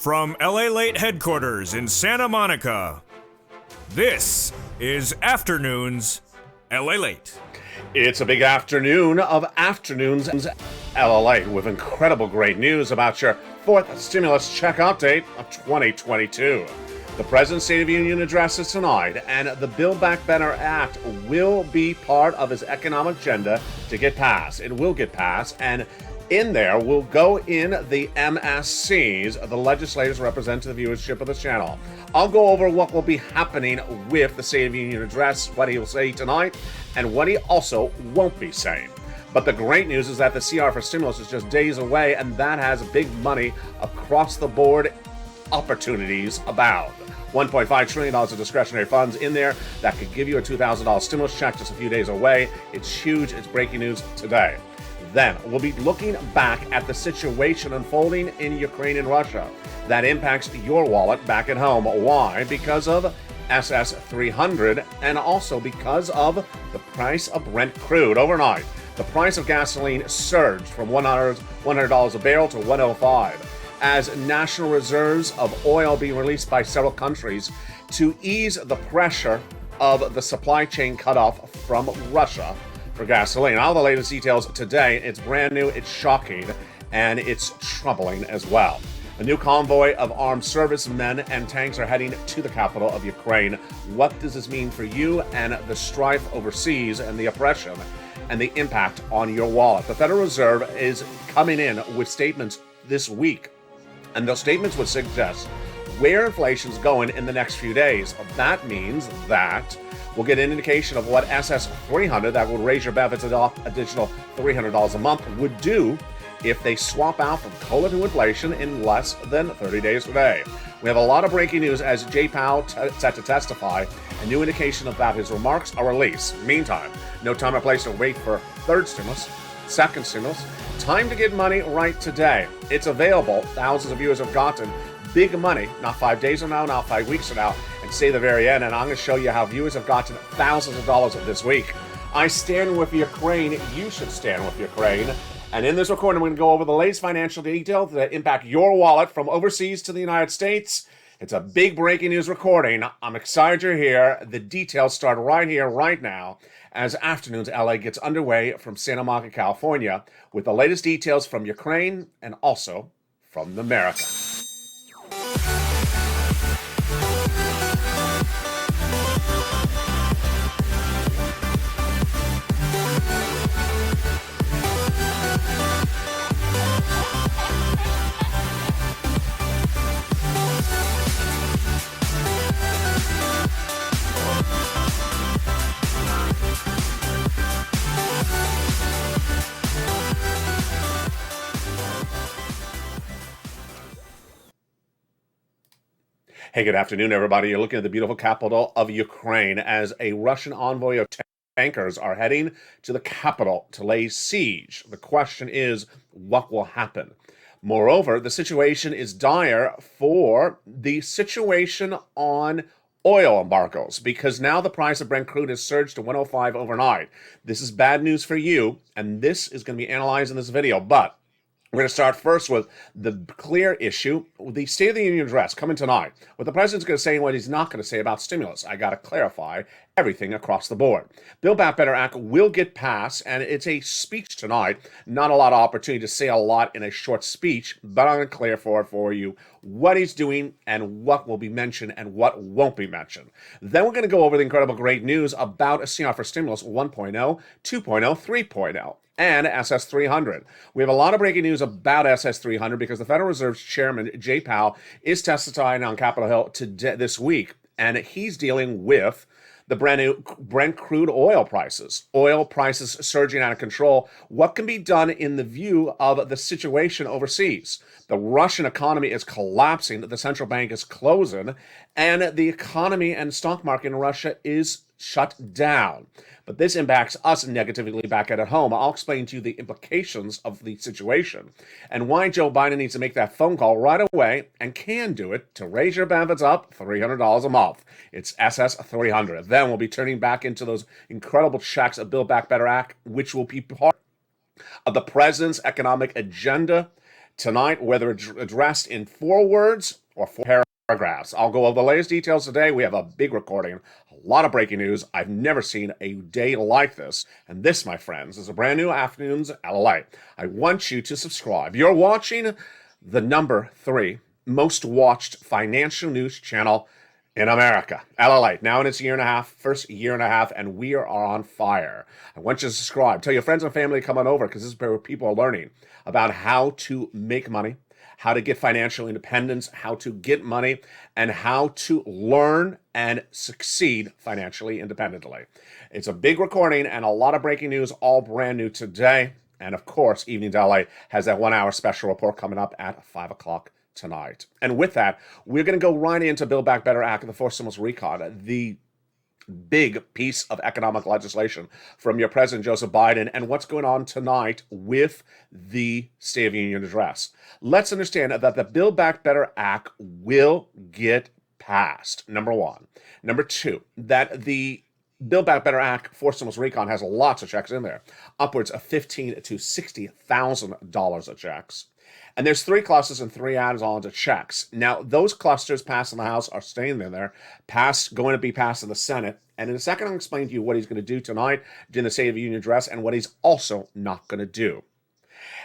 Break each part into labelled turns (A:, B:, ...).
A: From LALATE headquarters in Santa Monica, this is Afternoons LALATE.
B: It's a big afternoon of Afternoons LALATE with incredible great news about your fourth stimulus check update of 2022. The President's State of the Union address is tonight, and the Build Back Better Act will be part of his economic agenda to get passed. It will get passed, and in there will go in the MSCs, the legislators represent the viewership of the channel. I'll go over what will be happening with the State of the Union address, what he'll say tonight, and what he also won't be saying. But the great news is that the CR for stimulus is just days away, and that has big money across the board opportunities abound. $1.5 trillion of discretionary funds in there that could give you a $2,000 stimulus check just a few days away. It's huge. It's breaking news today. Then we'll be looking back at the situation unfolding in Ukraine and Russia that impacts your wallet back at home. Why? Because of SS300 and also because of the price of Brent crude. Overnight, the price of gasoline surged from $100 a barrel to $105 as national reserves of oil being released by several countries to ease the pressure of the supply chain cutoff from Russia for gasoline. All the latest details today. It's brand new, it's shocking, and it's troubling as well. A new convoy of armed servicemen and tanks are heading to the capital of Ukraine. What does this mean for you and the strife overseas and the oppression and the impact on your wallet? The Federal Reserve is coming in with statements this week, and those statements would suggest where inflation's going in the next few days. That means that we'll get an indication of what SS300, that would raise your benefits an additional $300 a month, would do if they swap out from COLA to inflation in less than 30 days today. We have a lot of breaking news as Jay Powell set to testify. A new indication about his remarks are released. Meantime, no time or place to wait for third stimulus, second stimulus. Time to get money right today. It's available. Thousands of viewers have gotten big money, not 5 days from now, not 5 weeks from now, and stay the very end. And I'm going to show you how viewers have gotten thousands of dollars this week. I stand with Ukraine. You should stand with Ukraine. And in this recording, I'm going to go over the latest financial details that impact your wallet from overseas to the United States. It's a big breaking news recording. I'm excited you're here. The details start right here, right now, as Afternoons LA gets underway from Santa Monica, California, with the latest details from Ukraine and also from America. Hey, good afternoon, everybody. You're looking at the beautiful capital of Ukraine as a Russian envoy of tankers are heading to the capital to lay siege. The question is, what will happen? Moreover, the situation is dire for the situation on oil embargoes because now the price of Brent crude has surged to $105 overnight. This is bad news for you, and this is going to be analyzed in this video, but we're going to start first with the clear issue, the State of the Union address coming tonight. What the president's going to say and what he's not going to say about stimulus. I got to clarify everything across the board. Build Back Better Act will get passed, and it's a speech tonight. Not a lot of opportunity to say a lot in a short speech, but I'm going to clarify for you what he's doing and what will be mentioned and what won't be mentioned. Then we're going to go over the incredible great news about a CR for stimulus 1.0, 2.0, 3.0. And SS300. We have a lot of breaking news about SS300 because the Federal Reserve's chairman, Jay Powell, is testifying on Capitol Hill this week, and he's dealing with the brand new Brent crude oil prices. Oil prices surging out of control. What can be done in the view of the situation overseas? The Russian economy is collapsing, the central bank is closing, and the economy and stock market in Russia is shut down. But this impacts us negatively back at home. I'll explain to you the implications of the situation and why Joe Biden needs to make that phone call right away and can do it to raise your benefits up $300 a month. It's SS300. Then we'll be turning back into those incredible checks of Build Back Better Act, which will be part of the president's economic agenda tonight, whether addressed in 4 words or 4 paragraphs. I'll go over the latest details today. We have a big recording, a lot of breaking news. I've never seen a day like this. And this, my friends, is a brand new Afternoons LALATE. I want you to subscribe. You're watching the number 3 most watched financial news channel in America. LALATE, now in its first year and a half, and we are on fire. I want you to subscribe. Tell your friends and family to come on over, because this is where people are learning about how to make money, how to get financial independence, how to get money, and how to learn and succeed financially independently. It's a big recording and a lot of breaking news, all brand new today. And of course, Evening LA has that 1 hour special report coming up at 5 o'clock tonight. And with that, we're going to go right into Build Back Better Act, the Forced Stimulus Recon, the big piece of economic legislation from your President Joseph Biden, and what's going on tonight with the State of the Union address. Let's understand that the Build Back Better Act will get passed, number one. Number two, that the Build Back Better Act Forced Stimulus Recon has lots of checks in there, upwards of $15,000 to $60,000 of checks. And there's 3 clusters and 3 add-ons of checks. Now, those clusters passed in the House are staying in there, going to be passed in the Senate. And in a second, I'll explain to you what he's going to do tonight during the State of the Union address and what he's also not going to do.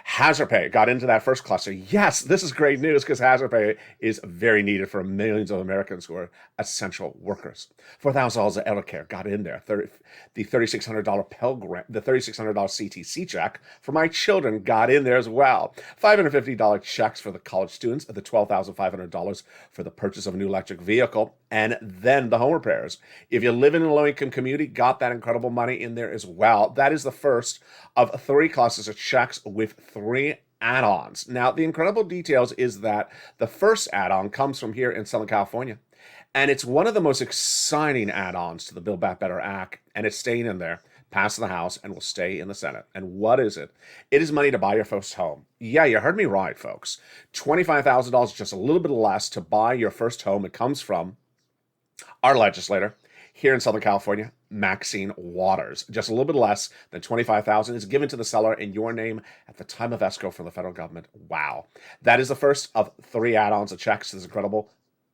B: Hazard pay got into that first cluster. Yes, this is great news, because hazard pay is very needed for millions of Americans who are essential workers. $4,000 of elder care got in there. The $3,600 Pell Grant, the $3,600 CTC check for my children got in there as well. $550 checks for the college students, the $12,500 for the purchase of a new electric vehicle, and then the home repairs. If you live in a low-income community, got that incredible money in there as well. That is the first of 3 clusters of checks with 3 add-ons. Now, the incredible details is that the first add-on comes from here in Southern California, and it's one of the most exciting add-ons to the Build Back Better Act, and it's staying in there, passed in the House, and will stay in the Senate. And what is it? It is money to buy your first home. Yeah, you heard me right, folks. $25,000, just a little bit less to buy your first home. It comes from our legislator here in Southern California, Maxine Waters. Just a little bit less than $25,000 is given to the seller in your name at the time of escrow from the federal government. Wow. That is the first of 3 add-ons of checks to this incredible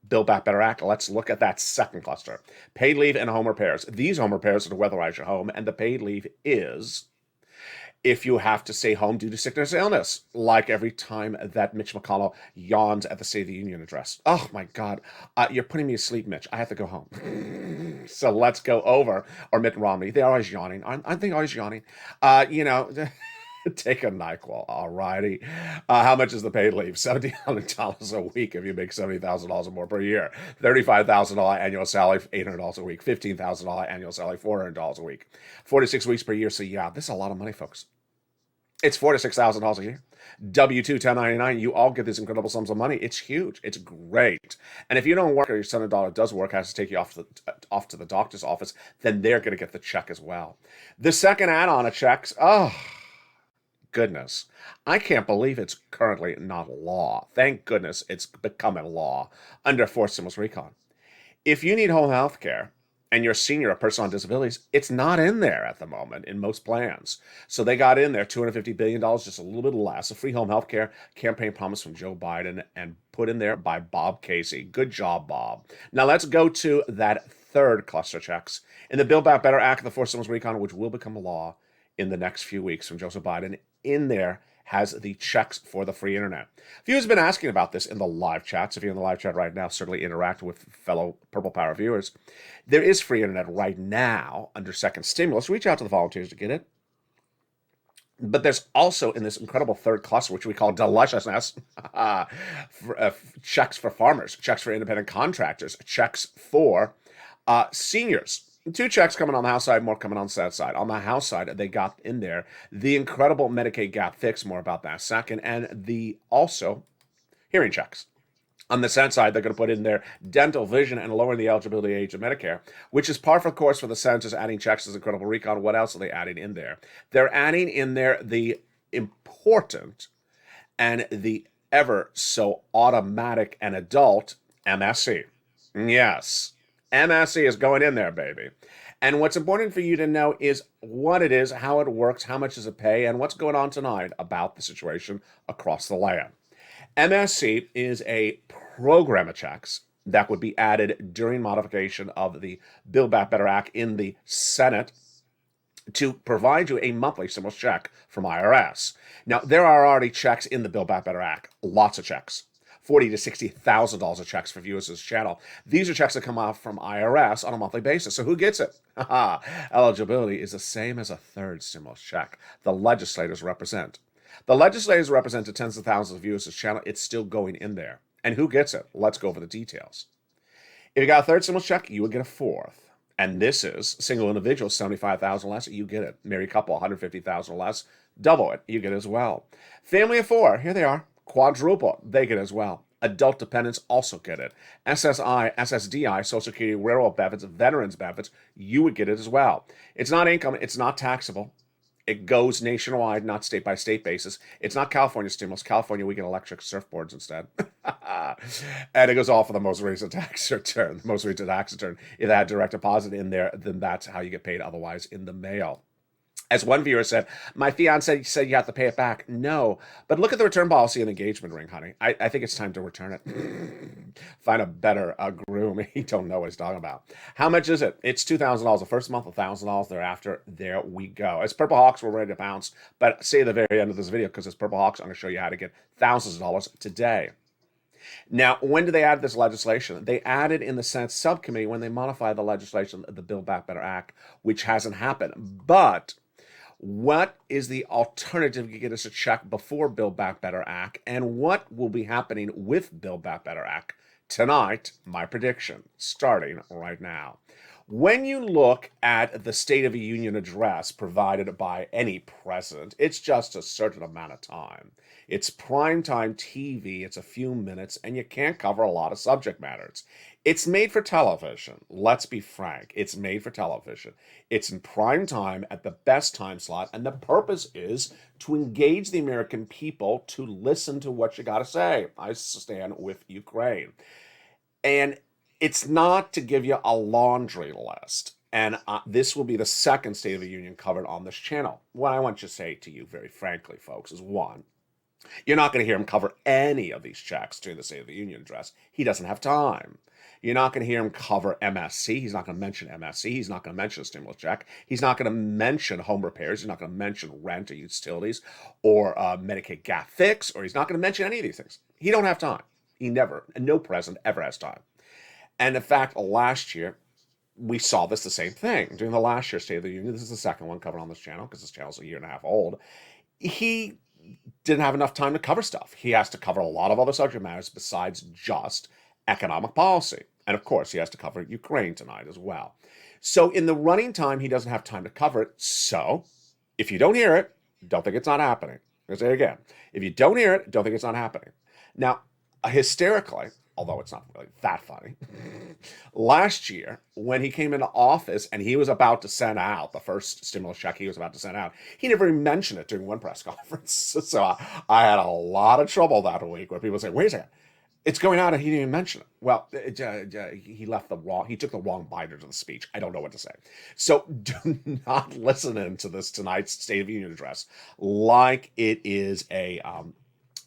B: Build Back Better Act. Let's look at that second cluster. Paid leave and home repairs. These home repairs are to weatherize your home, and the paid leave is if you have to stay home due to sickness or illness, like every time that Mitch McConnell yawns at the State of the Union address. Oh, my God. You're putting me asleep, Mitch. I have to go home. So let's go over. Or Mitt Romney. They're always yawning. Aren't they always yawning? Take a NyQuil. All righty. How much is the paid leave? $1,700 a week if you make $70,000 or more per year. $35,000 annual salary, $800 a week. $15,000 annual salary, $400 a week. 46 weeks per year. So yeah, this is a lot of money, folks. It's $4,000 to $6,000 a year. W-2, 1099, you all get these incredible sums of money. It's huge. It's great. And if you don't work, or your son or daughter does work, has to take you off to the doctor's office, then they're going to get the check as well. The second add-on of checks, goodness, I can't believe it's currently not law. Thank goodness it's becoming law under Forced Stimulus Recon. If you need home health care and you're a senior or person on disabilities, it's not in there at the moment in most plans. So they got in there $250 billion, just a little bit less. A free home health care campaign promise from Joe Biden and put in there by Bob Casey. Good job, Bob. Now let's go to that third cluster checks in the Build Back Better Act, the Forced Stimulus Recon, which will become a law in the next few weeks from Joseph Biden. In there has the checks for the free internet. Viewers have been asking about this in the live chats. If you're in the live chat right now, certainly interact with fellow Purple Power viewers. There is free internet right now under second stimulus. Reach out to the volunteers to get it. But there's also in this incredible third cluster, which we call deliciousness, checks for farmers, checks for independent contractors, checks for seniors. 2 checks coming on the House side, more coming on the Senate side. On the House side, they got in there the incredible Medicaid gap fix, more about that in a second, and the also hearing checks. On the Senate side, they're going to put in there dental, vision, and lowering the eligibility age of Medicare, which is par for the course for the senators adding checks as incredible recon. What else are they adding in there? They're adding in there the important and the ever so automatic and adult MSC. Yes. MSC is going in there, baby. And what's important for you to know is what it is, how it works, how much does it pay, and what's going on tonight about the situation across the land. MSC is a program of checks that would be added during modification of the Build Back Better Act in the Senate to provide you a monthly stimulus check from IRS. Now, there are already checks in the Build Back Better Act, lots of checks. $40,000 to $60,000 of checks for viewers of this channel. These are checks that come out from IRS on a monthly basis. So who gets it? Eligibility is the same as a third stimulus check. The legislators represent. The legislators represent the tens of thousands of viewers of this channel. It's still going in there. And who gets it? Let's go over the details. If you got a third stimulus check, you would get a fourth. And this is single individual, $75,000 less, you get it. Married couple, $150,000 less, double it, you get it as well. Family of four, here they are, quadruple, they get it as well. Adult dependents also get it. SSI, SSDI, Social Security, railroad benefits, veterans benefits, you would get it as well. It's not income, it's not taxable. It goes nationwide, not state by state basis. It's not California stimulus. California, we get electric surfboards instead. And it goes all for the most recent tax return. The most recent tax return. If they had direct deposit in there, then that's how you get paid, otherwise in the mail. As one viewer said, my fiance said you have to pay it back. No, but look at the return policy and engagement ring, honey. I think it's time to return it. Find a better groom. He don't know what he's talking about. How much is it? It's $2,000 the first month, $1,000 thereafter. There we go. As Purple Hawks, we're ready to bounce. But say at the very end of this video, because it's Purple Hawks, I'm going to show you how to get thousands of dollars today. Now, when did they add this legislation? They added in the Senate subcommittee when they modified the legislation, the Build Back Better Act, which hasn't happened. But what is the alternative to get us a check before Build Back Better Act? And what will be happening with Build Back Better Act? Tonight, my prediction, starting right now. When you look at the State of the Union address provided by any president, it's just a certain amount of time. It's primetime TV, it's a few minutes, and you can't cover a lot of subject matters. It's made for television. Let's be frank. It's made for television. It's in prime time at the best time slot, and the purpose is to engage the American people to listen to what you got to say. I stand with Ukraine. And it's not to give you a laundry list. And this will be the second State of the Union covered on this channel. What I want to say to you, very frankly, folks, is one, you're not going to hear him cover any of these checks during the State of the Union address. He doesn't have time. You're not going to hear him cover MSC. He's not going to mention MSC. He's not going to mention a stimulus check. He's not going to mention home repairs. He's not going to mention rent or utilities or Medicaid gap fix, or he's not going to mention any of these things. He don't have time. He never, and no president ever has time. And in fact, last year, we saw this the same thing. During the last year's State of the Union, this is the second one covered on this channel because this channel's a year and a half old. He didn't have enough time to cover stuff. He has to cover a lot of other subject matters besides just economic policy. And of course, he has to cover Ukraine tonight as well. So in the running time, he doesn't have time to cover it. So if you don't hear it, don't think it's not happening. I'll say it again. If you don't hear it, don't think it's not happening. Now, hysterically, although it's not really that funny, last year, when he came into office and he was about to send out the first stimulus check he was about to send out, he never even mentioned it during one press conference. So I had a lot of trouble that week where people say, wait a second, it's going out and he didn't even mention it. Well, he took the wrong biter to the speech. I don't know what to say. So do not listen into this tonight's State of the Union address like it is a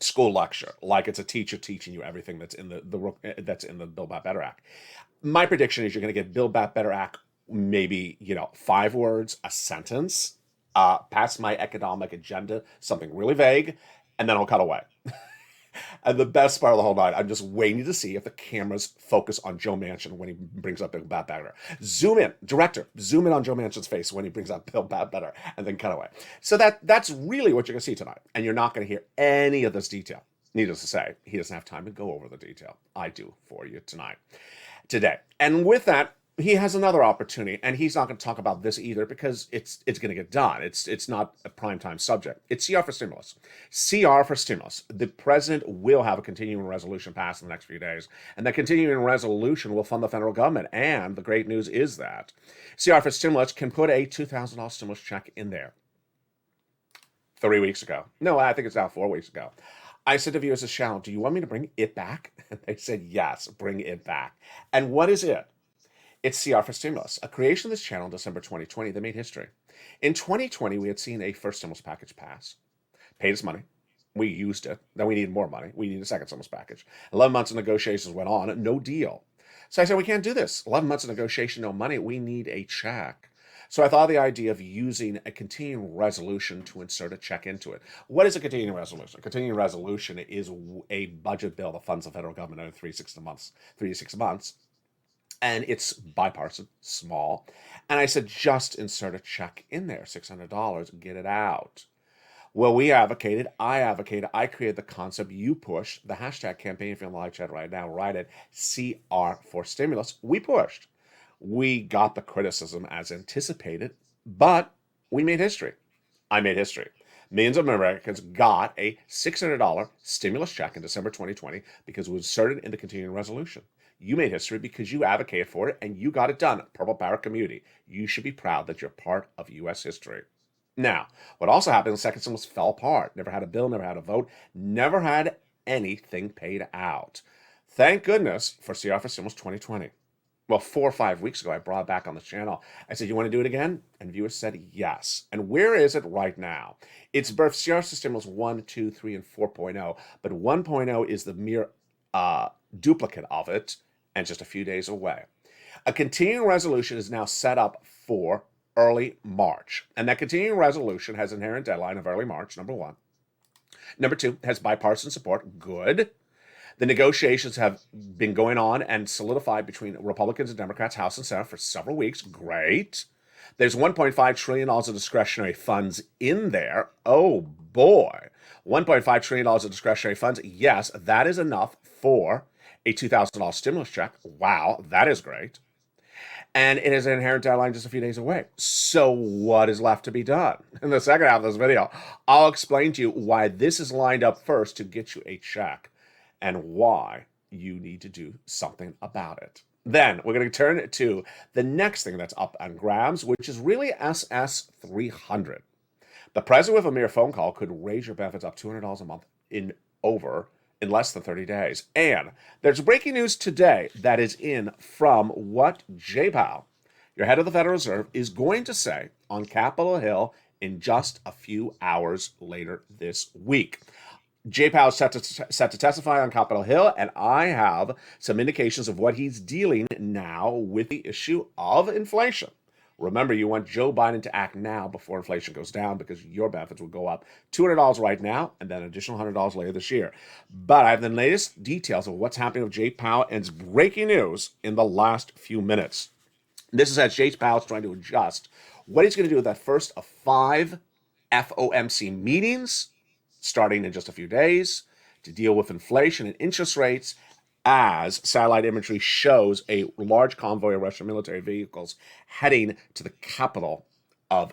B: school lecture, like it's a teacher teaching you everything that's in the Build Back Better Act. My prediction is you're going to get Build Back Better Act, maybe 5 words, a sentence, pass my economic agenda, something really vague, and then I'll cut away. And the best part of the whole night, I'm just waiting to see if the cameras focus on Joe Manchin when he brings up Build Back Better. Zoom in, director, zoom in on Joe Manchin's face when he brings up Build Back Better, and then cut away. So that's really what you're going to see tonight. And you're not going to hear any of this detail. Needless to say, he doesn't have time to go over the detail. I do for you today. And with that, he has another opportunity, and he's not going to talk about this either because it's going to get done. It's not a primetime subject. It's CR for stimulus. CR for stimulus. The president will have a continuing resolution passed in the next few days, and that continuing resolution will fund the federal government. And the great news is that CR for stimulus can put a $2,000 stimulus check in there. 3 weeks ago. No, I think it's now 4 weeks ago. I said to viewers of this channel, do you want me to bring it back? And they said, yes, bring it back. And what is it? It's CR for stimulus, a creation of this channel in December 2020 that made history. In 2020, we had seen a first stimulus package pass, paid us money, We used it. Then we needed more money. We needed a second stimulus package. 11 months of negotiations went on. No deal. So I said, we can't do this. 11 months of negotiation, no money. We need a check. So I thought of the idea of using a continuing resolution to insert a check into it. What is a continuing resolution? A continuing resolution is a budget bill that funds the federal government every 3 to 6 months. And it's bipartisan, small. And I said, just insert a check in there, $600, get it out. Well, I created the concept, you push, the hashtag campaign, if you're on the live chat right now, write it, CR for stimulus. We pushed. We got the criticism as anticipated, but we made history. I made history. Millions of Americans got a $600 stimulus check in December 2020 because it was inserted in the continuing resolution. You made history because you advocated for it and you got it done. Purple Power community. You should be proud that you're part of U.S. history. Now, what also happened, the second stimulus fell apart. Never had a bill, never had a vote, never had anything paid out. Thank goodness for CR for Stimulus 2020. Well, 4 or 5 weeks ago, I brought it back on the channel. I said, you want to do it again? And viewers said yes. And where is it right now? It's birthed CR Stimulus 1, 2, 3, and 4.0. But 1.0 is the mere duplicate of it and just a few days away. A continuing resolution is now set up for early March. And that continuing resolution has an inherent deadline of early March, number one. Number two, has bipartisan support. Good. The negotiations have been going on and solidified between Republicans and Democrats, House and Senate, for several weeks. Great. There's $1.5 trillion of discretionary funds in there. Oh, boy. $1.5 trillion of discretionary funds. Yes, that is enough for a $2,000 stimulus check. Wow, that is great. And it is an inherent deadline just a few days away. So what is left to be done? In the second half of this video, I'll explain to you why this is lined up first to get you a check and why you need to do something about it. Then we're going to turn to the next thing that's up on grabs, which is really SS 300. The president with a mere phone call could raise your benefits up $200 a month in less than 30 days. And there's breaking news today that is in from what Jay Powell, your head of the Federal Reserve, is going to say on Capitol Hill in just a few hours later this week. Jay Powell is set to testify on Capitol Hill, and I have some indications of what he's dealing now with the issue of inflation. Remember, you want Joe Biden to act now before inflation goes down because your benefits will go up $200 right now and then an additional $100 later this year. But I have the latest details of what's happening with Jay Powell, and it's breaking news in the last few minutes. This is as Jay Powell's trying to adjust what he's going to do with that first of 5 FOMC meetings starting in just a few days to deal with inflation and interest rates, as satellite imagery shows a large convoy of Russian military vehicles heading to the capital of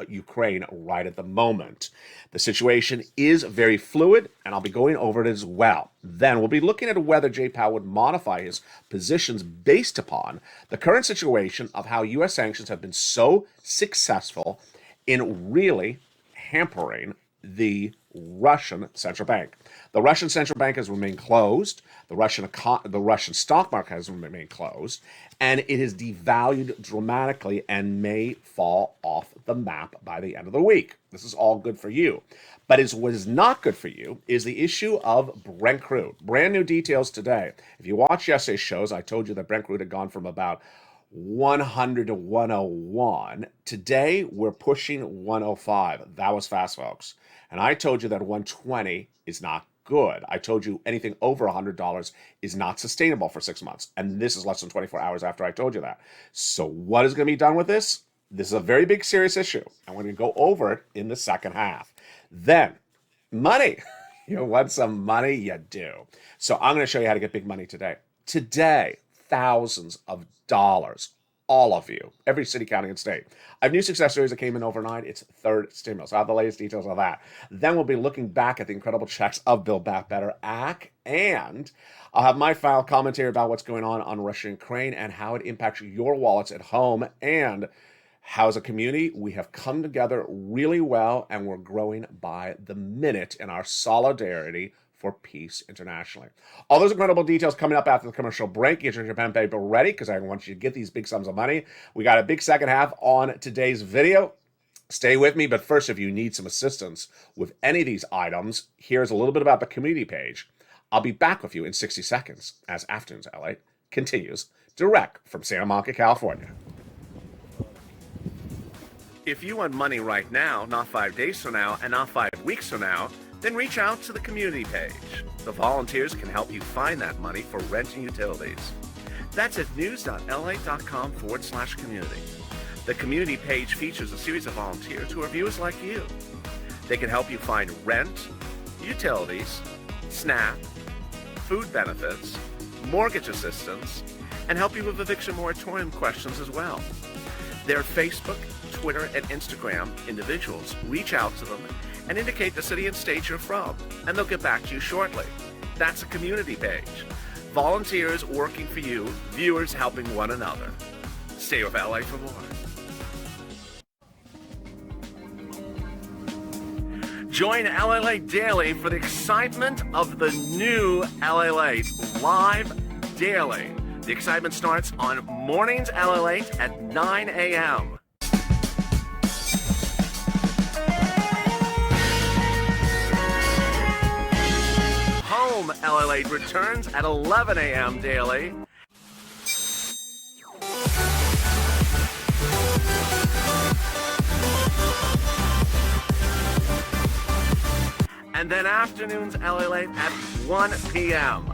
B: Ukraine right at the moment. The situation is very fluid, and I'll be going over it as well. Then we'll be looking at whether Jay Powell would modify his positions based upon the current situation of how U.S. sanctions have been so successful in really hampering the Russian central bank. The Russian central bank has remained closed. The Russian stock market has remained closed, and it has devalued dramatically and may fall off the map by the end of the week. This is all good for you. But what is not good for you is the issue of Brent crude. Brand new details today. If you watched yesterday's shows, I told you that Brent crude had gone from about 100 to 101. Today, we're pushing 105. That was fast, folks. And I told you that 120 is not good. I told you anything over $100 is not sustainable for 6 months. And this is less than 24 hours after I told you that. So what is going to be done with this? This is a very big, serious issue. And we're going to go over it in the second half. Then, money. You want some money? You do. So I'm going to show you how to get big money today. Today, thousands of dollars. All of you, every city, county, and state. I have new success stories that came in overnight. It's third stimulus. I have the latest details of that. Then we'll be looking back at the incredible checks of Build Back Better Act, and I'll have my final commentary about what's going on Russia and Ukraine and how it impacts your wallets at home, and how as a community we have come together really well and we're growing by the minute in our solidarity for peace internationally. All those incredible details coming up after the commercial break. Get your pen and paper ready because I want you to get these big sums of money. We got a big second half on today's video. Stay with me, but first, if you need some assistance with any of these items, here's a little bit about the community page. I'll be back with you in 60 seconds as Afternoons LA continues direct from Santa Monica, California. If you want money right now, not 5 days from now, and not 5 weeks from now, then reach out to the community page. The volunteers can help you find that money for rent and utilities. That's at news.la.com/community. The community page features a series of volunteers who are viewers like you. They can help you find rent, utilities, SNAP, food benefits, mortgage assistance, and help you with eviction moratorium questions as well. Their Facebook, Twitter, and Instagram individuals reach out to them and indicate the city and state you're from, and they'll get back to you shortly. That's a community page. Volunteers working for you, viewers helping one another. Stay with LA for more. Join LALATE Daily for the excitement of the new LALATE live daily. The excitement starts on mornings LALATE at 9 a.m. Home LALATE returns at 11 a.m. daily. And then afternoons LALATE at 1 p.m.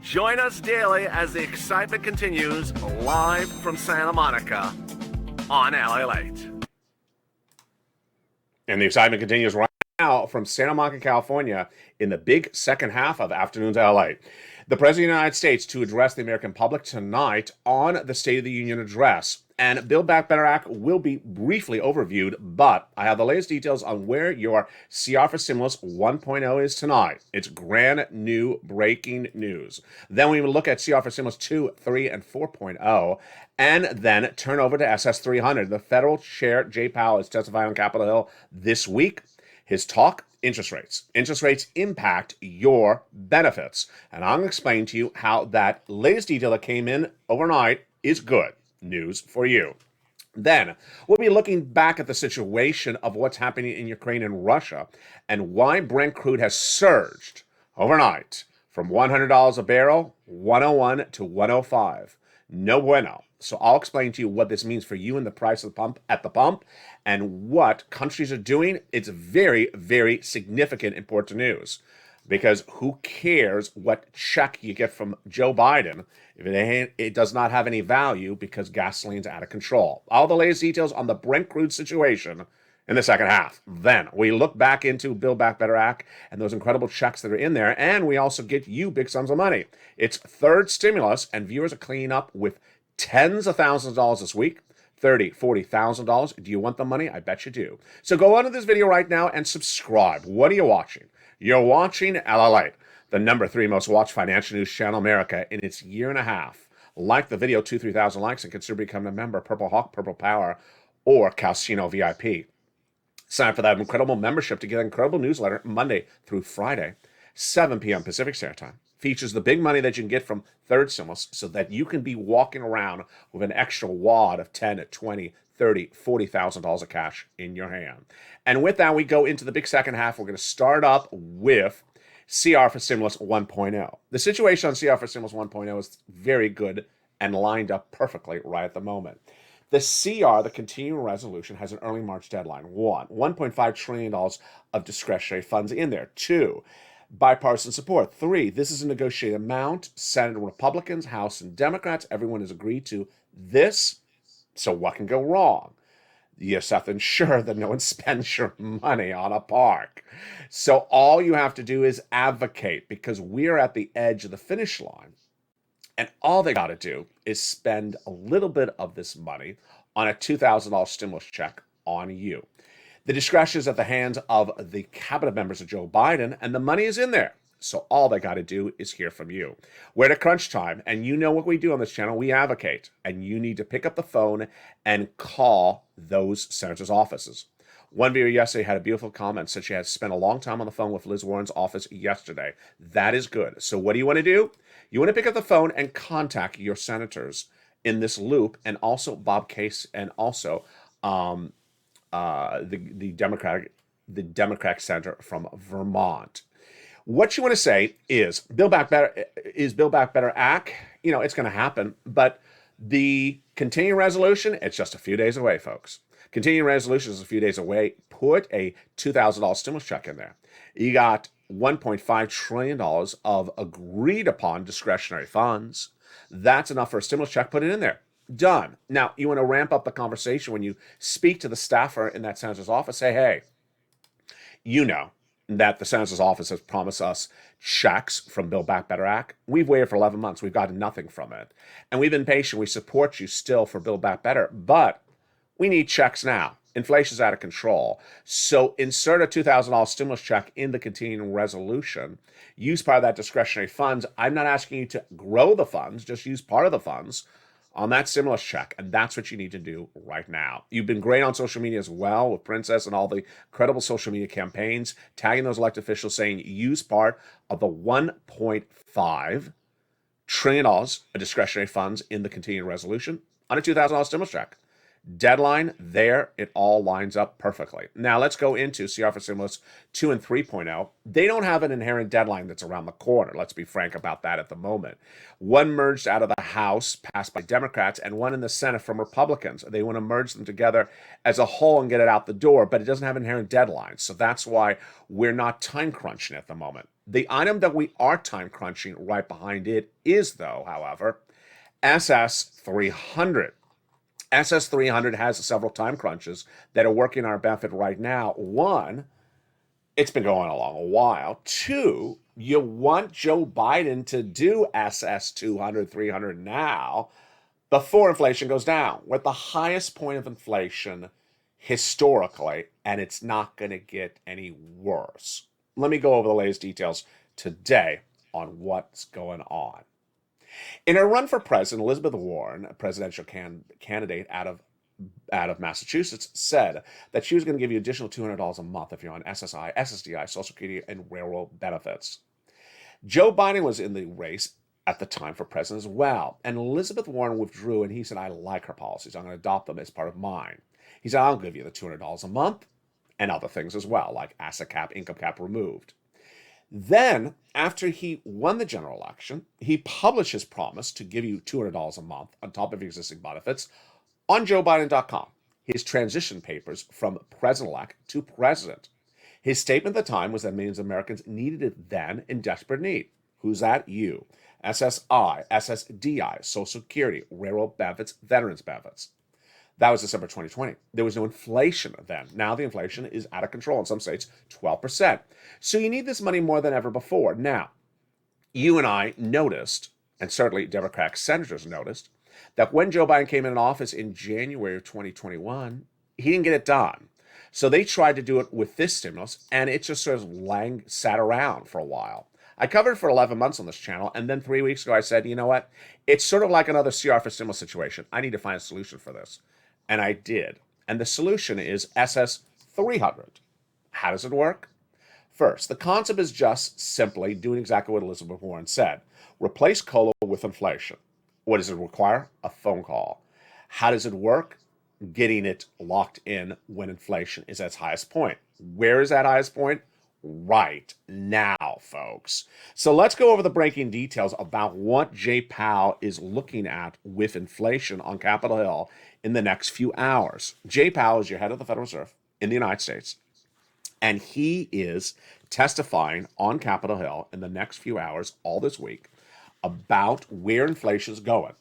B: Join us daily as the excitement continues live from Santa Monica on LALATE. And the excitement continues right now from Santa Monica, California in the big second half of Afternoons LALATE. The President of the United States to address the American public tonight on the State of the Union address. And Build Back Better Act will be briefly overviewed, but I have the latest details on where your CR for Stimulus 1.0 is tonight. It's brand new breaking news. Then we will look at CR for Stimulus 2, 3, and 4.0, and then turn over to SS 300. The federal chair, Jay Powell, is testifying on Capitol Hill this week. His talk, interest rates. Interest rates impact your benefits. And I'm going to explain to you how that latest detail that came in overnight is good news for you. Then we'll be looking back at the situation of what's happening in Ukraine and Russia and why Brent crude has surged overnight from $100 a barrel, 101 to 105. No bueno. So I'll explain to you what this means for you and the price of the pump at the pump and what countries are doing. It's very, very significant, important news. Because who cares what check you get from Joe Biden if it does not have any value because gasoline's out of control. All the latest details on the Brent crude situation in the second half. Then we look back into Build Back Better Act and those incredible checks that are in there, and we also get you big sums of money. It's third stimulus, and viewers are cleaning up with tens of thousands of dollars this week. $30,000, $40,000. Do you want the money? I bet you do. So go on to this video right now and subscribe. What are you watching? You're watching LALATE, the #3 most watched financial news channel in America in its year and a half. Like the video, 2,000-3,000 likes, and consider becoming a member, Purple Hawk, Purple Power, or Casino VIP. Sign up for that incredible membership to get an incredible newsletter Monday through Friday, 7 p.m. Pacific Standard Time. Features the big money that you can get from third stimulus so that you can be walking around with an extra wad of $10,000, $20,000, $30,000, $40,000 of cash in your hand. And with that, we go into the big second half. We're going to start up with CR for Stimulus 1.0. The situation on CR for Stimulus 1.0 is very good and lined up perfectly right at the moment. The CR, the continuing resolution, has an early March deadline. One, $1.5 trillion of discretionary funds in there. Two, bipartisan support. Three, this is a negotiated amount. Senate Republicans, House and Democrats, everyone has agreed to this. So what can go wrong? You just have to ensure that no one spends your money on a park. So all you have to do is advocate, because we're at the edge of the finish line. And all they got to do is spend a little bit of this money on a $2,000 stimulus check on you. The discretion is at the hands of the cabinet members of Joe Biden, and the money is in there. So all they got to do is hear from you. We're at crunch time, and you know what we do on this channel. We advocate, and you need to pick up the phone and call those senators' offices. One viewer yesterday had a beautiful comment, said she had spent a long time on the phone with Liz Warren's office yesterday. That is good. So what do you want to do? You want to pick up the phone and contact your senators in this loop, and also Bob Case, and also the Democratic senator from Vermont. What you want to say is Build Back Better Act. It's going to happen, but the continuing resolution, it's just a few days away, folks. Continuing resolution is a few days away. Put a $2,000 stimulus check in there. You got $1.5 trillion of agreed upon discretionary funds. That's enough for a stimulus check. Put it in there. Done. Now, you want to ramp up the conversation when you speak to the staffer in that senator's office. Say, hey, you know that the senator's office has promised us checks from Build Back Better Act. We've waited for 11 months. We've gotten nothing from it. And we've been patient. We support you still for Build Back Better, but we need checks now. Inflation's out of control. So insert a $2,000 stimulus check in the continuing resolution. Use part of that discretionary funds. I'm not asking you to grow the funds. Just use part of the funds on that stimulus check, and that's what you need to do right now. You've been great on social media as well with Princess and all the credible social media campaigns, tagging those elected officials saying use part of the $1.5 trillion of discretionary funds in the continuing resolution on a $2,000 stimulus check. Deadline there, it all lines up perfectly. Now let's go into CR for Stimulus 2 and 3.0. They don't have an inherent deadline that's around the corner. Let's be frank about that at the moment. One merged out of the House, passed by Democrats, and one in the Senate from Republicans. They want to merge them together as a whole and get it out the door, but it doesn't have inherent deadlines. So that's why we're not time crunching at the moment. The item that we are time crunching right behind it is, though, however, SS 300. SS 300 has several time crunches that are working our benefit right now. One, it's been going along a while. Two, you want Joe Biden to do SS 200, 300 now before inflation goes down. We're at the highest point of inflation historically, and it's not going to get any worse. Let me go over the latest details today on what's going on. In her run for president, Elizabeth Warren, a presidential candidate out of Massachusetts, said that she was going to give you additional $200 a month if you're on SSI, SSDI, Social Security, and railroad benefits. Joe Biden was in the race at the time for president as well, and Elizabeth Warren withdrew, and he said, I like her policies. I'm going to adopt them as part of mine. He said, I'll give you the $200 a month and other things as well, like asset cap, income cap removed. Then, after he won the general election, he published his promise to give you $200 a month on top of existing benefits on JoeBiden.com, his transition papers from president-elect to president. His statement at the time was that millions of Americans needed it then in desperate need. Who's that? You. SSI, SSDI, Social Security, railroad benefits, veterans benefits. That was December 2020. There was no inflation then. Now the inflation is out of control in some states, 12%. So you need this money more than ever before. Now, you and I noticed, and certainly Democratic senators noticed, that when Joe Biden came in office in January of 2021, he didn't get it done. So they tried to do it with this stimulus, and it just sort of sat around for a while. I covered it for 11 months on this channel, and then 3 weeks ago I said, you know what? It's sort of like another CR for stimulus situation. I need to find a solution for this. And I did. And the solution is SS 300. How does it work? First, the concept is just simply doing exactly what Elizabeth Warren said. Replace COLA with inflation. What does it require? A phone call. How does it work? Getting it locked in when inflation is at its highest point. Where is that highest point? Right now, folks. So let's go over the breaking details about what Jay Powell is looking at with inflation on Capitol Hill in the next few hours. Jay Powell is your head of the Federal Reserve in the United States, and he is testifying on Capitol Hill in the next few hours, all this week, about where inflation is going.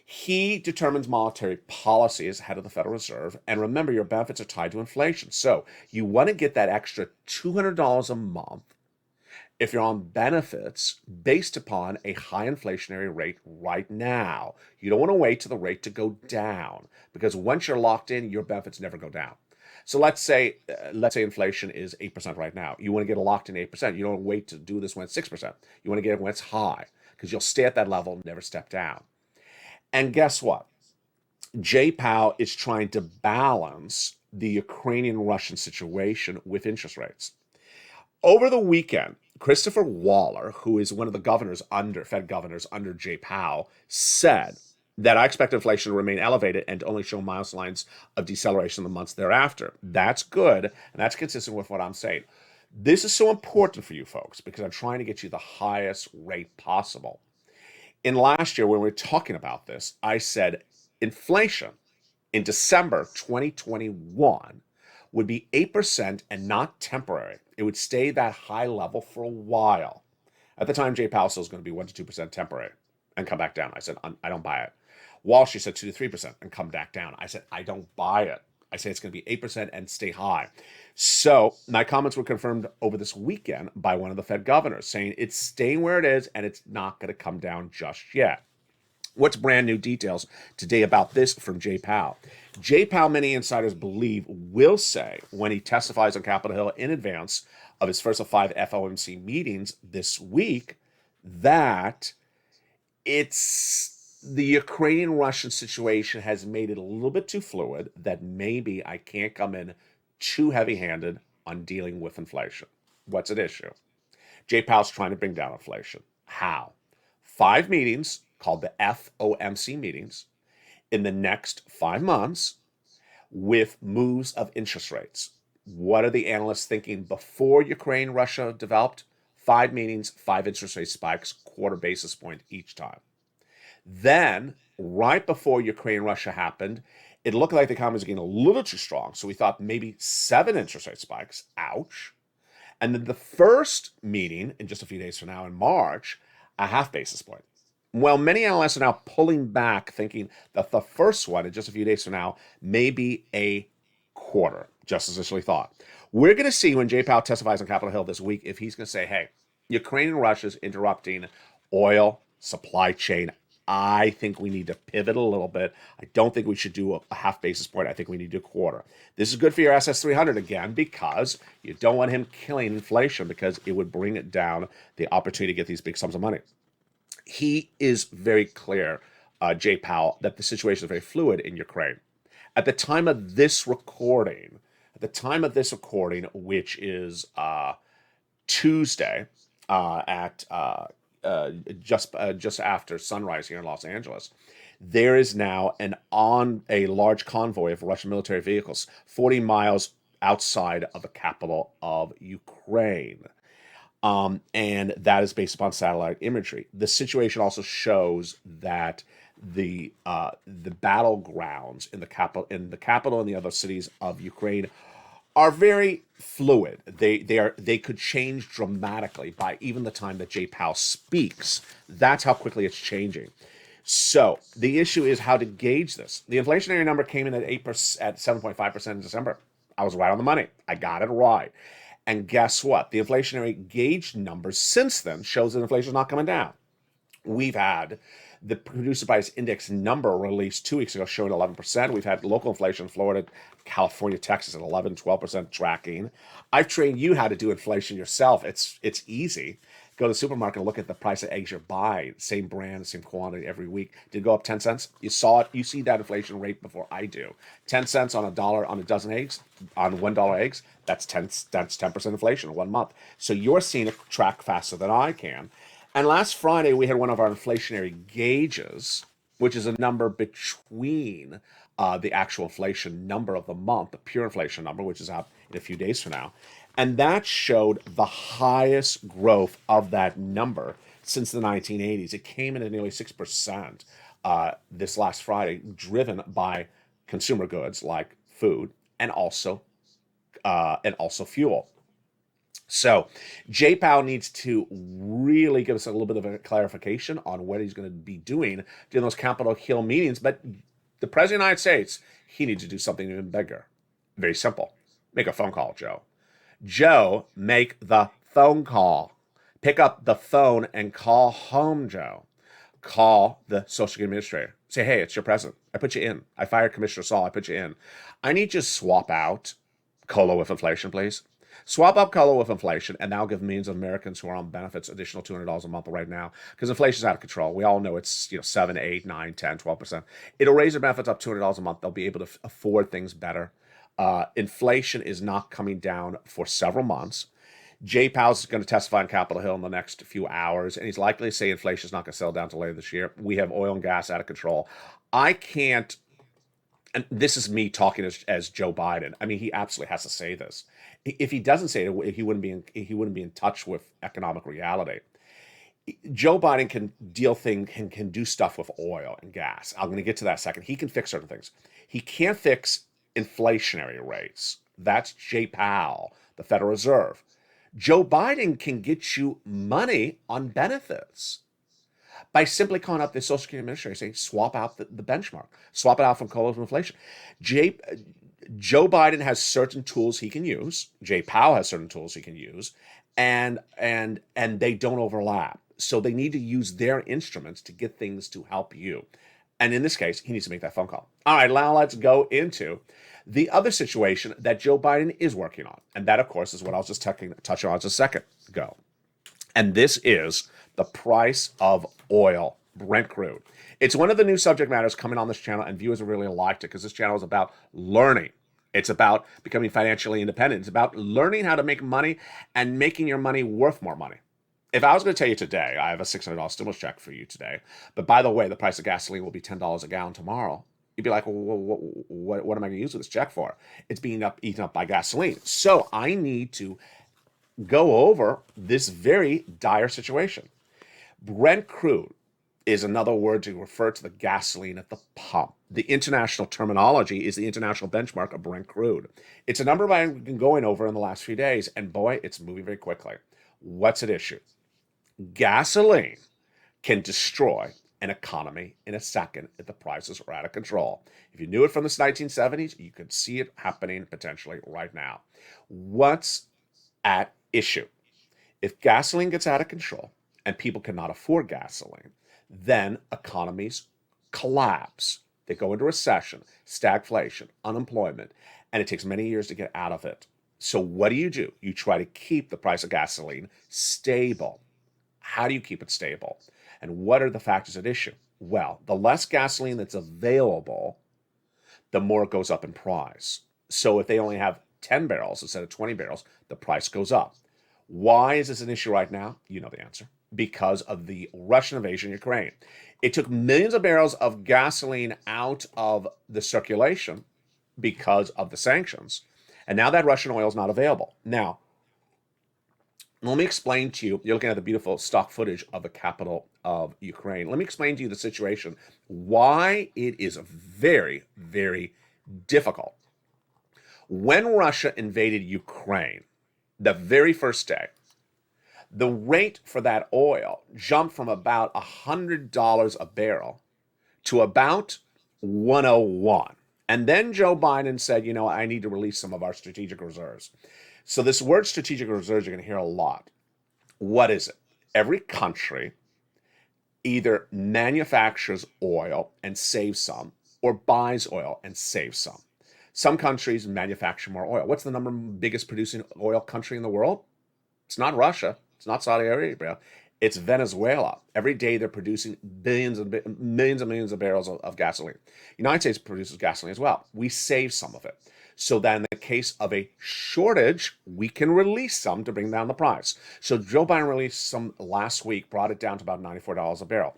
B: He determines monetary policy as head of the Federal Reserve. And remember, your benefits are tied to inflation. So you want to get that extra $200 a month if you're on benefits based upon a high inflationary rate right now. You don't want to wait till the rate to go down, because once you're locked in, your benefits never go down. So let's say inflation is 8% right now. You want to get it locked in 8%. You don't wait to do this when it's 6%. You want to get it when it's high, because you'll stay at that level and never step down. And guess what? Jay Powell is trying to balance the Ukrainian-Russian situation with interest rates. Over the weekend, Christopher Waller, who is one of the Fed governors under Jay Powell, said that I expect inflation to remain elevated and to only show mild signs of deceleration in the months thereafter. That's good, and that's consistent with what I'm saying. This is so important for you folks because I'm trying to get you the highest rate possible. In last year, when we were talking about this, I said inflation in December 2021 would be 8% and not temporary. It would stay that high level for a while. At the time, Jay Powell said it was going to be 1 to 2% temporary and come back down. I said, I don't buy it. Wall Street said 2 to 3% and come back down. I said, I don't buy it. I say it's going to be 8% and stay high. So my comments were confirmed over this weekend by one of the Fed governors saying it's staying where it is and it's not going to come down just yet. What's brand new details today about this from Jay Powell? Jay Powell, many insiders believe, will say when he testifies on Capitol Hill in advance of his first of 5 FOMC meetings this week that the Ukrainian-Russian situation has made it a little bit too fluid, that maybe I can't come in too heavy-handed on dealing with inflation. What's at issue? Jay Powell's trying to bring down inflation. How? 5 meetings called the FOMC meetings in the next 5 months with moves of interest rates. What are the analysts thinking before Ukraine-Russia developed? 5 meetings, 5 interest rate spikes, quarter basis point each time. Then, right before Ukraine-Russia happened, it looked like the economy was getting a little too strong, so we thought maybe 7 interest rate spikes. Ouch. And then the first meeting, in just a few days from now in March, a half basis point. Well, many analysts are now pulling back, thinking that the first one, in just a few days from now, may be a quarter, just as initially thought. We're going to see when Jay Powell testifies on Capitol Hill this week if he's going to say, hey, Ukraine and Russia is interrupting oil supply chain. I think we need to pivot a little bit. I don't think we should do a half basis point. I think we need to do a quarter. This is good for your SS300 again because you don't want him killing inflation because it would bring it down the opportunity to get these big sums of money. He is very clear, Jay Powell, that the situation is very fluid in Ukraine. At the time of this recording, which is Tuesday at just after sunrise here in Los Angeles, there is now a large convoy of Russian military vehicles 40 miles outside of the capital of Ukraine. And that is based upon satellite imagery. The situation also shows that the battlegrounds in the capital and the other cities of Ukraine are very fluid. They could change dramatically by even the time that Jay Powell speaks. That's how quickly it's changing. So the issue is how to gauge this. The inflationary number came in at 7.5% in December. I was right on the money. I got it right. And guess what? The inflationary gauge numbers since then shows that inflation is not coming down. We've had the producer price index number released 2 weeks ago showing 11%. We've had local inflation in Florida, California, Texas at 11, 12% tracking. I've trained you how to do inflation yourself. It's easy. Go to the supermarket and look at the price of eggs you're buying. Same brand, same quantity every week. Did it go up 10 cents? You saw it. You see that inflation rate before I do. 10 cents on $1 on a dozen eggs, on $1 eggs, that's 10% inflation in 1 month. So you're seeing it track faster than I can. And last Friday, we had one of our inflationary gauges, which is a number between the actual inflation number of the month, the pure inflation number, which is out in a few days from now. And that showed the highest growth of that number since the 1980s. It came in at nearly 6% this last Friday, driven by consumer goods like food and also fuel. So Jay Powell needs to really give us a little bit of a clarification on what he's going to be doing during those Capitol Hill meetings. But the President of the United States, he needs to do something even bigger. Very simple. Make a phone call, Joe. Joe, make the phone call. Pick up the phone and call home, Joe. Call the Social Security Administrator. Say, hey, it's your president. I put you in. I fired Commissioner Saul. I put you in. I need you to swap out COLA with inflation, please. Swap up COLA with inflation, and that'll give millions of Americans who are on benefits additional $200 a month right now, because inflation's out of control. We all know it's 7, 8, 9, 10, 12%. It'll raise their benefits up $200 a month. They'll be able to afford things better. Inflation is not coming down for several months. Jay Powell's going to testify on Capitol Hill in the next few hours, and he's likely to say inflation is not going to settle down till later this year. We have oil and gas out of control. I can't, and this is me talking as Joe Biden. I mean, he absolutely has to say this. If he doesn't say it, he wouldn't be in touch with economic reality. Joe Biden can can do stuff with oil and gas. I'm going to get to that in a second. He can fix certain things. He can't fix inflationary rates. That's Jay Powell, the Federal Reserve. Joe Biden can get you money on benefits by simply calling up the Social Security Administrator saying, swap out the benchmark, swap it out from COLA to inflation. Joe Biden has certain tools he can use. Jay Powell has certain tools he can use, and they don't overlap. So they need to use their instruments to get things to help you. And in this case, he needs to make that phone call. All right, now let's go into the other situation that Joe Biden is working on. And that, of course, is what I was just touching on just a second ago. And this is the price of oil, Brent crude. It's one of the new subject matters coming on this channel, and viewers have really liked it because this channel is about learning. It's about becoming financially independent. It's about learning how to make money and making your money worth more money. If I was going to tell you today, I have a $600 stimulus check for you today, but by the way, the price of gasoline will be $10 a gallon tomorrow, you'd be like, well, what am I going to use this check for? It's being eaten up by gasoline. So I need to go over this very dire situation. Brent crude is another word to refer to the gasoline at the pump. The international terminology is the international benchmark of Brent crude. It's a number I've been going over in the last few days, and boy, it's moving very quickly. What's at issue? Gasoline can destroy an economy in a second if the prices are out of control. If you knew it from the 1970s, you could see it happening potentially right now. What's at issue? If gasoline gets out of control and people cannot afford gasoline, then economies collapse. They go into recession, stagflation, unemployment, and it takes many years to get out of it. So what do? You try to keep the price of gasoline stable. How do you keep it stable? And what are the factors at issue? Well, the less gasoline that's available, the more it goes up in price. So if they only have 10 barrels instead of 20 barrels, the price goes up. Why is this an issue right now? You know the answer. Because of the Russian invasion of Ukraine. It took millions of barrels of gasoline out of the circulation because of the sanctions. And now that Russian oil is not available. Now, let me explain to you, you're looking at the beautiful stock footage of the capital of Ukraine. Let me explain to you the situation, why it is very, very difficult. When Russia invaded Ukraine, the very first day, the rate for that oil jumped from about $100 a barrel to about 101. And then Joe Biden said, I need to release some of our strategic reserves. So this word strategic reserves, you're going to hear a lot. What is it? Every country either manufactures oil and saves some, or buys oil and saves some. Some countries manufacture more oil. What's the biggest producing oil country in the world? It's not Russia. It's not Saudi Arabia. It's Venezuela. Every day they're producing millions and millions of barrels of gasoline. The United States produces gasoline as well. We save some of it. So that in the case of a shortage, we can release some to bring down the price. So Joe Biden released some last week, brought it down to about $94 a barrel.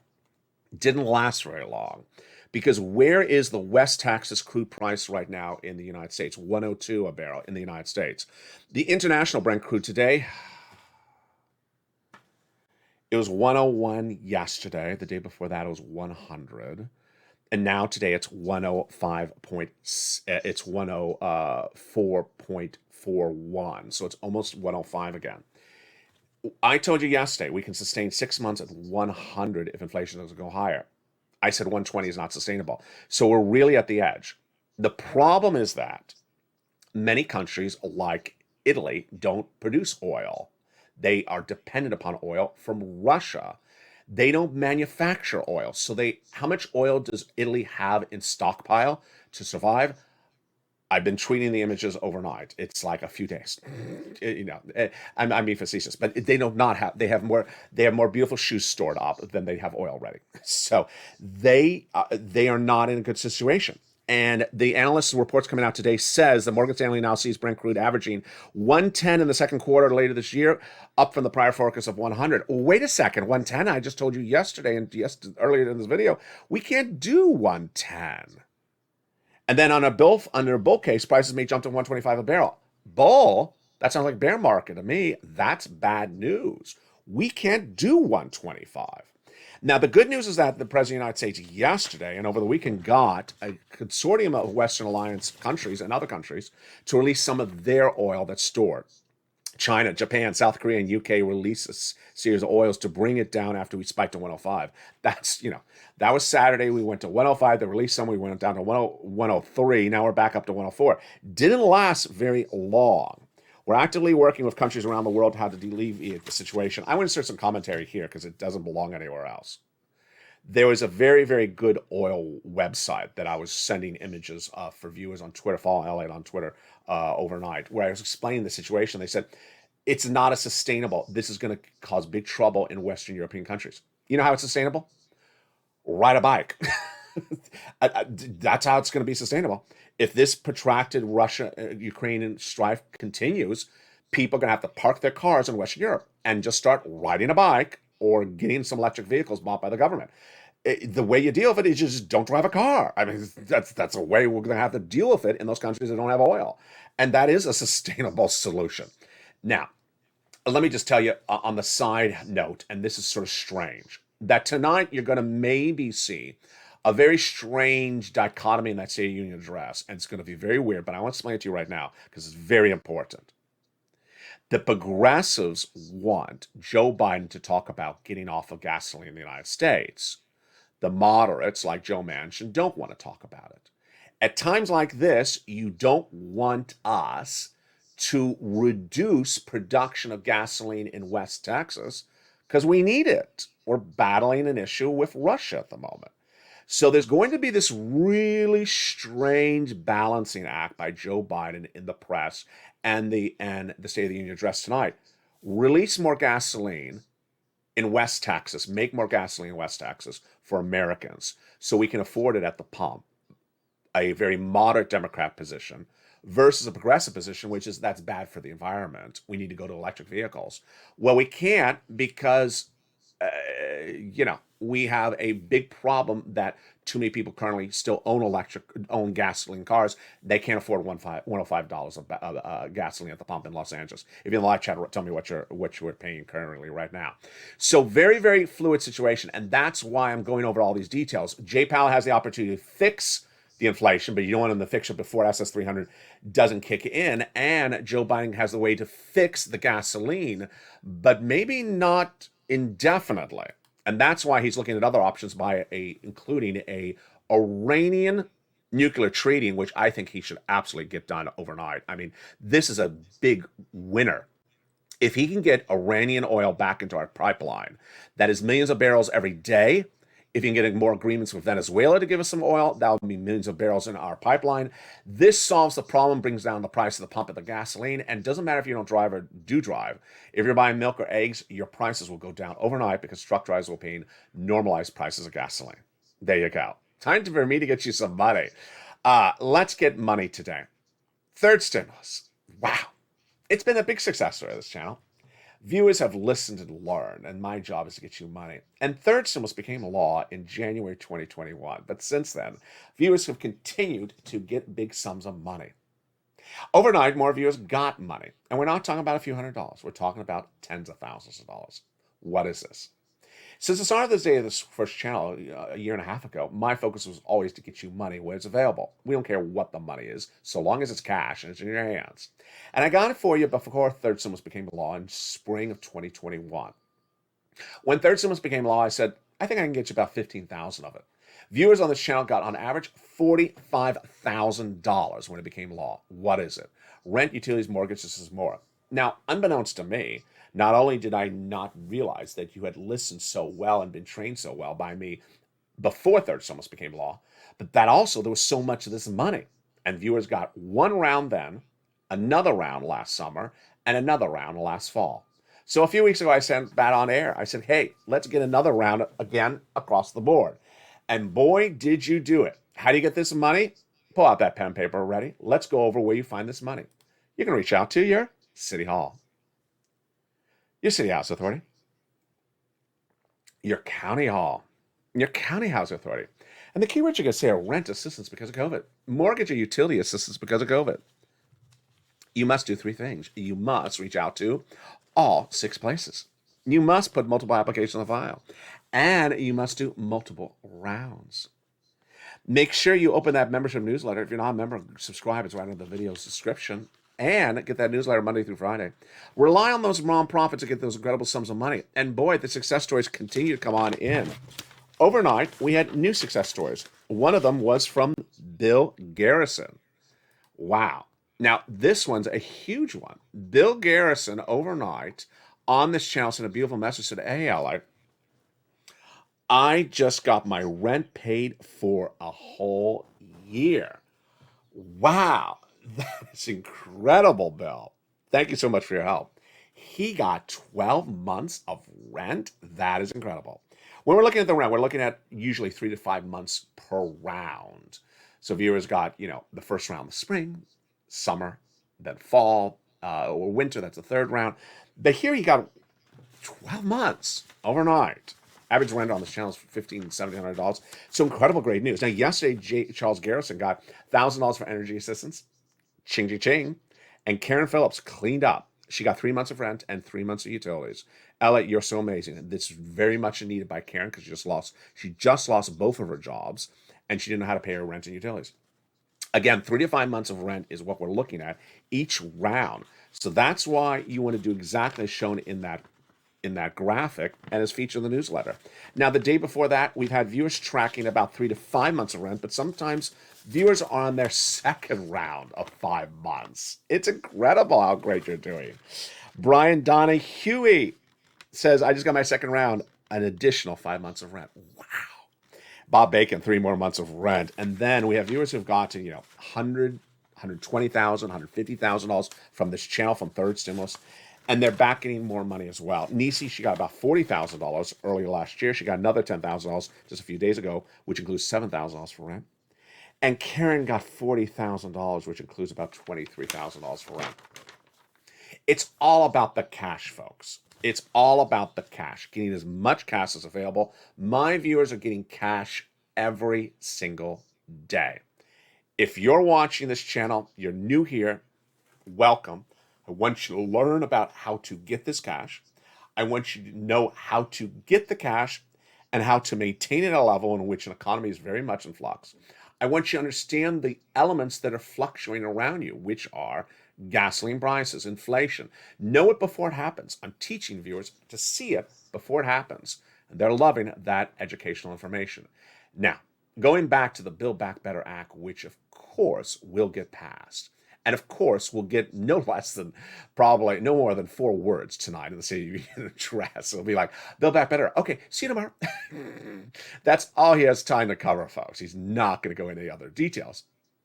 B: Didn't last very long. Because where is the West Texas crude price right now in the United States? 102 a barrel in the United States. The international Brent crude today, it was 101 yesterday. The day before that, it was 100. And now today it's 104.41. So it's almost 105 again. I told you yesterday we can sustain 6 months at 100 if inflation doesn't go higher. I said 120 is not sustainable. So we're really at the edge. The problem is that many countries like Italy don't produce oil. They are dependent upon oil from Russia. They don't manufacture oil. So how much oil does Italy have in stockpile to survive? I've been tweeting the images overnight. It's like a few days. I'm being facetious, but they have more beautiful shoes stored up than they have oil ready. So they are not in a good situation. And the analyst reports coming out today says that Morgan Stanley now sees Brent crude averaging 110 in the second quarter later this year, up from the prior forecast of 100. Wait a second, 110? I just told you yesterday and earlier in this video, we can't do 110. And then under a bull case, prices may jump to 125 a barrel. Bull? That sounds like bear market to me. That's bad news. We can't do 125. Now, the good news is that the President of the United States yesterday and over the weekend got a consortium of Western Alliance countries and other countries to release some of their oil that's stored. China, Japan, South Korea, and UK released a series of oils to bring it down after we spiked to 105. That was Saturday. We went to 105. They released some. We went down to 103. Now we're back up to 104. Didn't last very long. We're actively working with countries around the world how to alleviate the situation. I want to insert some commentary here because it doesn't belong anywhere else. There was a very, very good oil website that I was sending images for viewers on Twitter, follow LALATE on Twitter overnight, where I was explaining the situation. They said, it's not as sustainable. This is going to cause big trouble in Western European countries. You know how it's sustainable? Ride a bike. That's how it's going to be sustainable. If this protracted Russia-Ukrainian strife continues, people are going to have to park their cars in Western Europe and just start riding a bike or getting some electric vehicles bought by the government. The way you deal with it is you just don't drive a car. I mean, that's a way we're going to have to deal with it in those countries that don't have oil. And that is a sustainable solution. Now, let me just tell you on the side note, and this is sort of strange, that tonight you're going to maybe see a very strange dichotomy in that State of the Union address, and it's going to be very weird, but I want to explain it to you right now because it's very important. The progressives want Joe Biden to talk about getting off of gasoline in the United States. The moderates, like Joe Manchin, don't want to talk about it. At times like this, you don't want us to reduce production of gasoline in West Texas because we need it. We're battling an issue with Russia at the moment. So there's going to be this really strange balancing act by Joe Biden in the press and the State of the Union address tonight. Release more gasoline in West Texas, make more gasoline in West Texas for Americans so we can afford it at the pump. A very moderate Democrat position versus a progressive position, which is that's bad for the environment. We need to go to electric vehicles. Well, we can't because we have a big problem that too many people currently still own gasoline cars. They can't afford $105 of gasoline at the pump in Los Angeles. If you're in the live chat, tell me what you're paying currently right now. So very, very fluid situation, and that's why I'm going over all these details. Jay Powell has the opportunity to fix the inflation, but you don't want him to fix it before SS300 doesn't kick in, and Joe Biden has the way to fix the gasoline, but maybe not indefinitely. And that's why he's looking at other options including a Iranian nuclear treaty, which I think he should absolutely get done overnight. I mean, this is a big winner. If he can get Iranian oil back into our pipeline, that is millions of barrels every day. If you can get more agreements with Venezuela to give us some oil, that would be millions of barrels in our pipeline. This solves the problem, brings down the price of the pump of the gasoline, and it doesn't matter if you don't drive or do drive. If you're buying milk or eggs, your prices will go down overnight because truck drivers will pay normalized prices of gasoline. There you go. Time for me to get you some money. Let's get money today. Third stimulus. Wow. It's been a big success for this channel. Viewers have listened and learned, and my job is to get you money. And third stimulus became a law in January 2021. But since then, viewers have continued to get big sums of money. Overnight, more viewers got money. And we're not talking about a few $100s. We're talking about tens of thousands of dollars. What is this? Since the start of this day of this first channel a year and a half ago, my focus was always to get you money where it's available. We don't care what the money is, so long as it's cash and it's in your hands. And I got it for you before third stimulus became law in spring of 2021. When third stimulus became law, I said, I think I can get you about $15,000 of it. Viewers on this channel got on average $45,000 when it became law. What is it? Rent, utilities, mortgages, is more. Now, unbeknownst to me, not only did I not realize that you had listened so well and been trained so well by me before third stimulus became law, but that also there was so much of this money. And viewers got one round then, another round last summer, and another round last fall. So a few weeks ago, I sent that on air. I said, hey, let's get another round again across the board. And boy, did you do it. How do you get this money? Pull out that pen and paper already. Let's go over where you find this money. You can reach out to your City Hall, your City House Authority, your County Hall, your County House Authority. And the keywords you're going to say are rent assistance because of COVID, mortgage or utility assistance because of COVID. You must do three things. You must reach out to all 6 places. You must put multiple applications on the file. And you must do multiple rounds. Make sure you open that membership newsletter. If you're not a member, subscribe. It's right under the video's description. And get that newsletter Monday through Friday. Rely on those nonprofits to get those incredible sums of money. And boy, the success stories continue to come on in. Overnight, we had new success stories. One of them was from Bill Garrison. Wow. Now, this one's a huge one. Bill Garrison, overnight, on this channel, sent a beautiful message, said, hey, I just got my rent paid for a whole year. Wow. That is incredible, Bill. Thank you so much for your help. He got 12 months of rent. That is incredible. When we're looking at the rent, we're looking at usually 3 to 5 months per round. So viewers got, the first round, the spring, summer, then fall, or winter, that's the third round. But here he got 12 months overnight. Average rent on this channel is $1,500, $1,700. So incredible, great news. Now, yesterday, Charles Garrison got $1,000 for energy assistance. Ching, ching. And Karen Phillips cleaned up. She got 3 months of rent and 3 months of utilities. LALATE, you're so amazing. This is very much needed by Karen because she just lost both of her jobs and she didn't know how to pay her rent and utilities. Again, 3 to 5 months of rent is what we're looking at each round. So that's why you want to do exactly as shown in that graphic and as featured in the newsletter. Now, the day before that, we've had viewers tracking about 3 to 5 months of rent, but sometimes viewers are on their second round of 5 months. It's incredible how great you're doing. Brian Donahue says, I just got my second round, an additional 5 months of rent. Wow. Bob Bacon, 3 more months of rent. And then we have viewers who've gotten, $100,000, $120,000, $150,000 from this channel, from third stimulus. And they're back getting more money as well. Nisi, she got about $40,000 earlier last year. She got another $10,000 just a few days ago, which includes $7,000 for rent. And Karen got $40,000, which includes about $23,000 for rent. It's all about the cash, folks. It's all about the cash, getting as much cash as available. My viewers are getting cash every single day. If you're watching this channel, you're new here, welcome. I want you to learn about how to get this cash. I want you to know how to get the cash and how to maintain it at a level in which an economy is very much in flux. I want you to understand the elements that are fluctuating around you, which are gasoline prices, inflation. Know it before it happens. I'm teaching viewers to see it before it happens. And they're loving that educational information. Now, going back to the Build Back Better Act, which of course will get passed. And of course, we'll get no more than 4 words tonight in the City Union address. It'll be like, Build Back Better. Okay, see you tomorrow. That's all he has time to cover, folks. He's not going to go into any other details.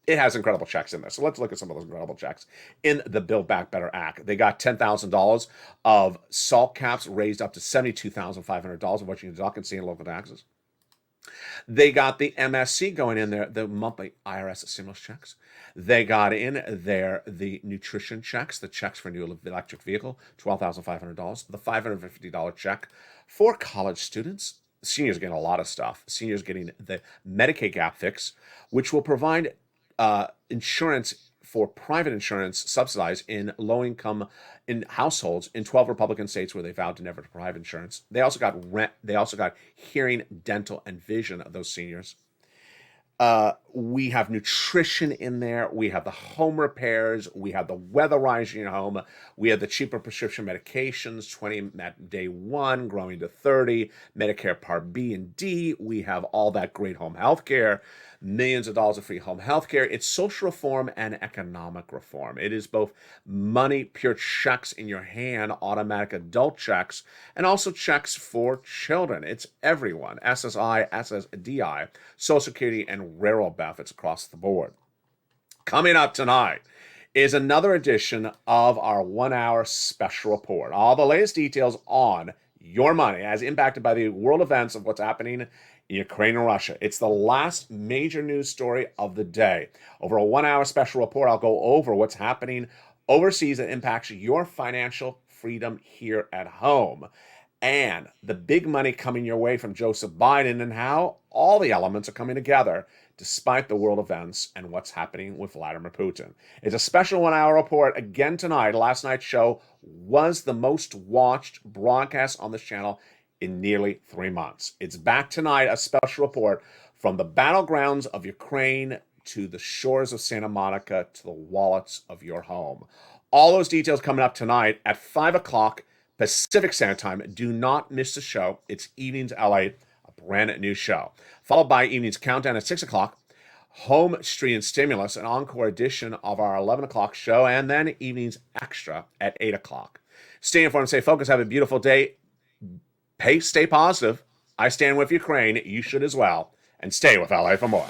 B: It has incredible checks in there. So let's look at some of those incredible checks in the Build Back Better Act. They got $10,000 of SALT caps raised up to $72,500 of what you can deduct and see in local taxes. They got the MSC going in there, the monthly IRS stimulus checks. They got in there the nutrition checks, the checks for a new electric vehicle, $12,500. The $550 check for college students. Seniors getting a lot of stuff. Seniors getting the Medicaid gap fix, which will provide insurance for private insurance subsidized in low-income in households in 12 Republican states where they vowed to never provide insurance. They also got rent. They also got hearing, dental, and vision of those seniors. We have nutrition in there. We have the home repairs. We have the weatherizing your home. We have the cheaper prescription medications, 20 at day 1, growing to 30, Medicare Part B and D. We have all that great home health care, millions of dollars of free home health care. It's social reform and economic reform. It is both money, pure checks in your hand, automatic adult checks, and also checks for children. It's everyone, SSI, SSDI, Social Security, and railroad benefits across the board. Coming up tonight is another edition of our 1-hour special report. All the latest details on your money as impacted by the world events of what's happening in Ukraine and Russia. It's the last major news story of the day. Over a 1-hour special report, I'll go over what's happening overseas that impacts your financial freedom here at home, and the big money coming your way from Joseph Biden and how all the elements are coming together despite the world events and what's happening with Vladimir Putin. It's a special 1-hour report again tonight. Last night's show was the most watched broadcast on this channel in nearly 3 months. It's back tonight, a special report from the battlegrounds of Ukraine to the shores of Santa Monica to the wallets of your home. All those details coming up tonight at 5 o'clock Pacific Standard Time. Do not miss the show. It's Evenings LA, a brand new show. Followed by Evenings Countdown at 6 o'clock, Home Street and Stimulus, an encore edition of our 11 o'clock show, and then Evenings Extra at 8 o'clock. Stay informed, stay focused, have a beautiful day. Stay positive. I stand with Ukraine. You should as well. And stay with LA for more.